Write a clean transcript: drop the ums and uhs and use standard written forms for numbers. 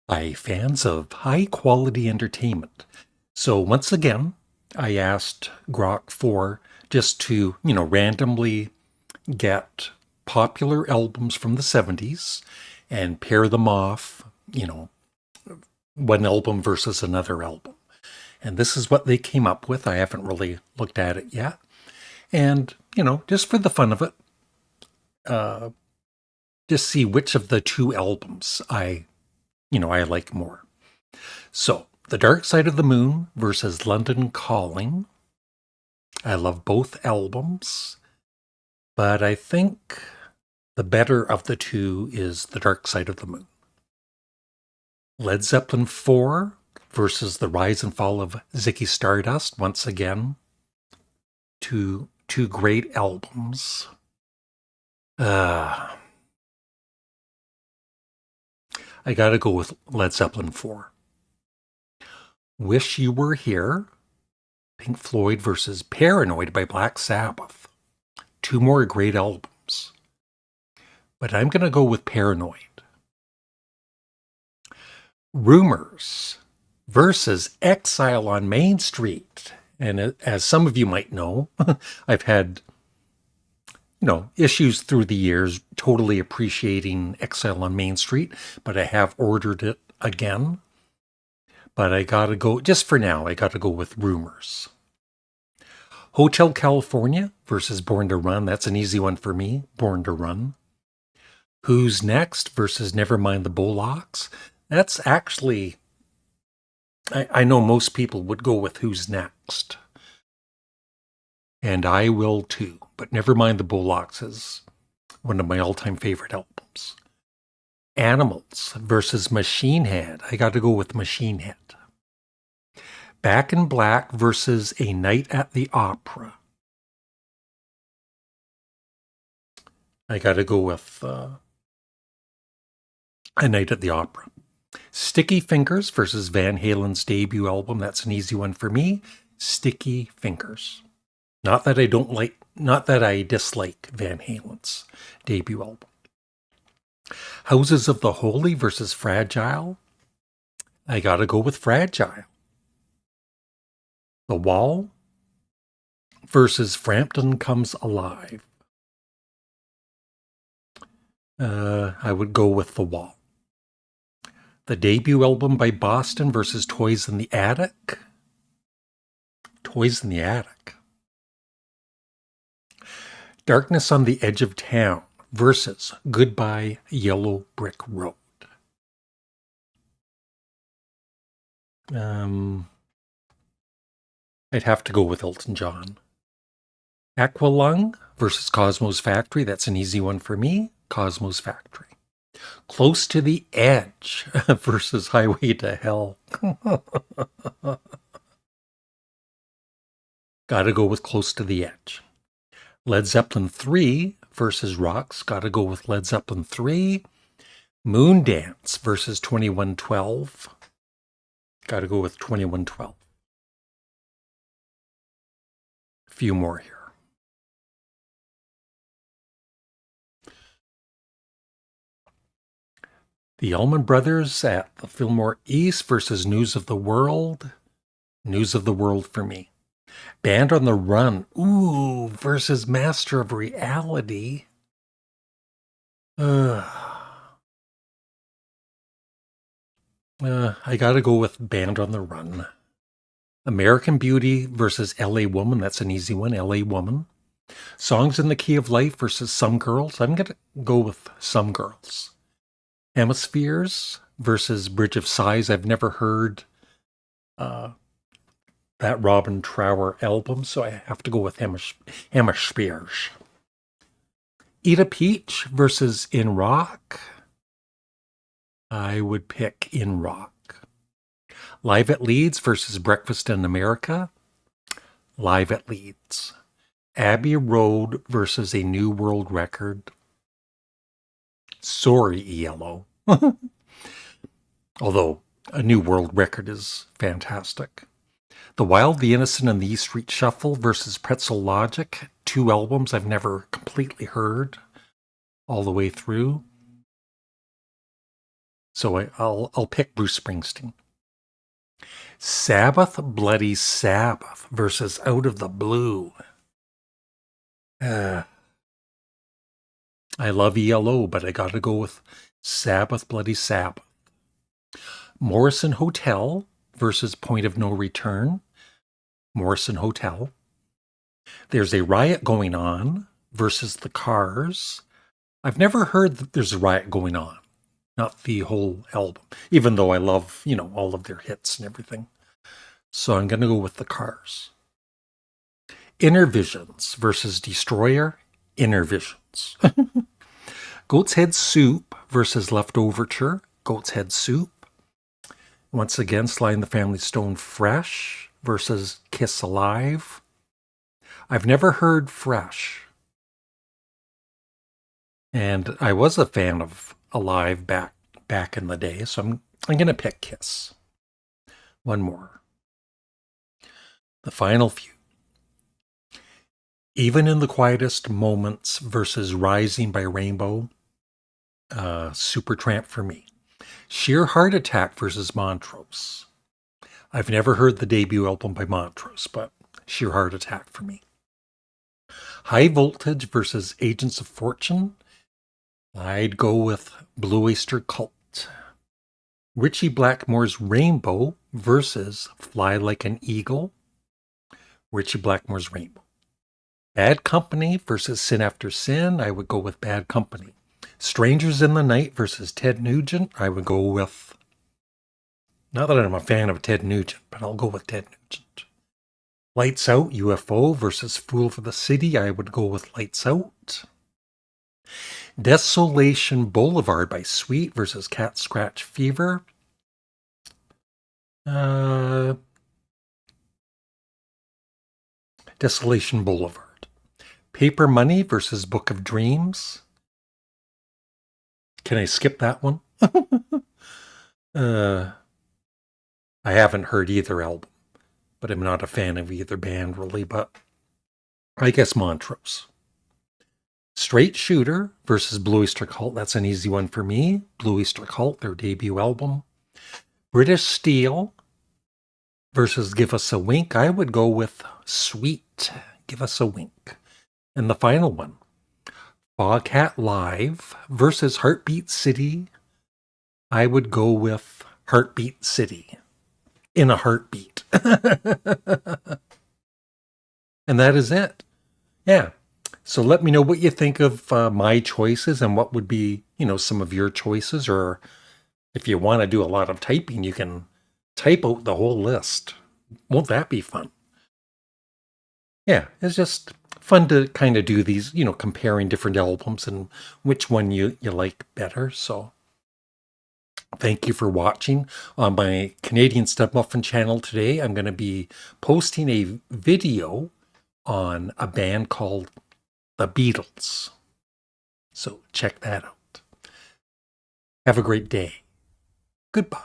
Hi, fans of high quality entertainment. So once again, I asked Grok for just to, randomly get popular albums from the 70s and pair them off, one album versus another album. And this is what they came up with. I haven't really looked at it yet. And, just for the fun of it, just see which of the two albums I like more. So, The Dark Side of the Moon versus London Calling. I love both albums, but I think the better of the two is The Dark Side of the Moon. Led Zeppelin 4 versus The Rise and Fall of Ziggy Stardust. Once again, two great albums. I gotta go with Led Zeppelin 4. Wish You Were Here, Pink Floyd versus Paranoid by Black Sabbath. Two more great albums. But I'm going to go with Paranoid. Rumors versus Exile on Main Street. And as some of you might know, I've had, issues through the years totally appreciating Exile on Main Street, but I have ordered it again. But I gotta go, just for now, I gotta go with Rumors. Hotel California versus Born to Run. That's an easy one for me. Born to Run. Who's Next versus Nevermind the Bullocks. That's actually, I know most people would go with Who's Next. And I will too. But Nevermind the Bullocks is one of my all-time favorite albums. Animals versus Machine Head. I got to go with Machine Head. Back in Black versus A Night at the Opera. I got to go with A Night at the Opera. Sticky Fingers versus Van Halen's debut album. That's an easy one for me. Sticky Fingers. Not that I dislike Van Halen's debut album. Houses of the Holy versus Fragile. I gotta go with Fragile. The Wall versus Frampton Comes Alive. I would go with The Wall. The debut album by Boston versus Toys in the Attic. Toys in the Attic. Darkness on the Edge of Town versus Goodbye Yellow Brick Road. I'd have to go with Elton John. Aqualung versus Cosmo's Factory. That's an easy one for me. Cosmo's Factory. Close to the Edge versus Highway to Hell. Gotta go with Close to the Edge. Led Zeppelin 3 versus Rocks. Gotta go with Led Zeppelin 3. Moondance versus 2112. Gotta go with 2112. A few more here. The Allman Brothers at the Fillmore East versus News of the World. News of the World for me. Band on the Run. Ooh, versus Master of Reality. I gotta go with Band on the Run. American Beauty versus LA Woman. That's an easy one. LA Woman. Songs in the Key of Life versus Some Girls. I'm gonna go with Some Girls. Hemispheres versus Bridge of Sighs. I've never heard that Robin Trower album, so I have to go with Hemispheres. Eat a Peach versus In Rock. I would pick In Rock. Live at Leeds versus Breakfast in America. Live at Leeds. Abbey Road versus A New World Record. Sorry, ELO. Although A New World Record is fantastic. The Wild, the Innocent, and the E Street Shuffle versus Pretzel Logic. Two albums I've never completely heard all the way through. So I'll pick Bruce Springsteen. Sabbath, Bloody Sabbath versus Out of the Blue. I love ELO, but I got to go with Sabbath, Bloody Sabbath. Morrison Hotel versus Point of No Return. Morrison Hotel. There's a Riot Going On versus The Cars. I've never heard that there's a riot going on. Not the whole album, even though I love, all of their hits and everything. So I'm going to go with The Cars. Inner Visions versus Destroyer. Inner Visions. Goat's Head Soup versus Leftoverture. Goat's Head Soup. Once again, Sly and the Family Stone Fresh versus Kiss Alive. I've never heard Fresh. And I was a fan of Alive back in the day, so I'm going to pick Kiss. One more. The final few. Even in the Quietest Moments versus Rising by Rainbow. Supertramp for me. Sheer Heart Attack versus Montrose. I've never heard the debut album by Montrose, but Sheer Heart Attack for me. High Voltage versus Agents of Fortune. I'd go with Blue Oyster Cult. Richie Blackmore's Rainbow versus Fly Like an Eagle. Richie Blackmore's Rainbow. Bad Company versus Sin After Sin. I would go with Bad Company. Strangers in the Night versus Ted Nugent. I would go with... Not that I'm a fan of Ted Nugent, but I'll go with Ted Nugent. Lights Out, UFO versus Fool for the City. I would go with Lights Out. Desolation Boulevard by Sweet versus Cat Scratch Fever. Desolation Boulevard. Paper Money versus Book of Dreams. Can I skip that one? I haven't heard either album, but I'm not a fan of either band really, but I guess Montrose. Straight Shooter versus Blue Oyster Cult. That's an easy one for me. Blue Oyster Cult, their debut album. British Steel versus Give Us a Wink. I would go with Sweet. Give Us a Wink. And the final one. Foghat Live versus Heartbeat City. I would go with Heartbeat City. In a heartbeat. And that is it. Yeah. So let me know what you think of my choices and what would be, some of your choices. Or if you want to do a lot of typing, you can type out the whole list. Won't that be fun? Yeah, it's just fun to kind of do these, comparing different albums and which one you like better. So thank you for watching. On my Canadian Studmuffin channel today, I'm going to be posting a video on a band called the Beatles. So check that out. Have a great day. Goodbye.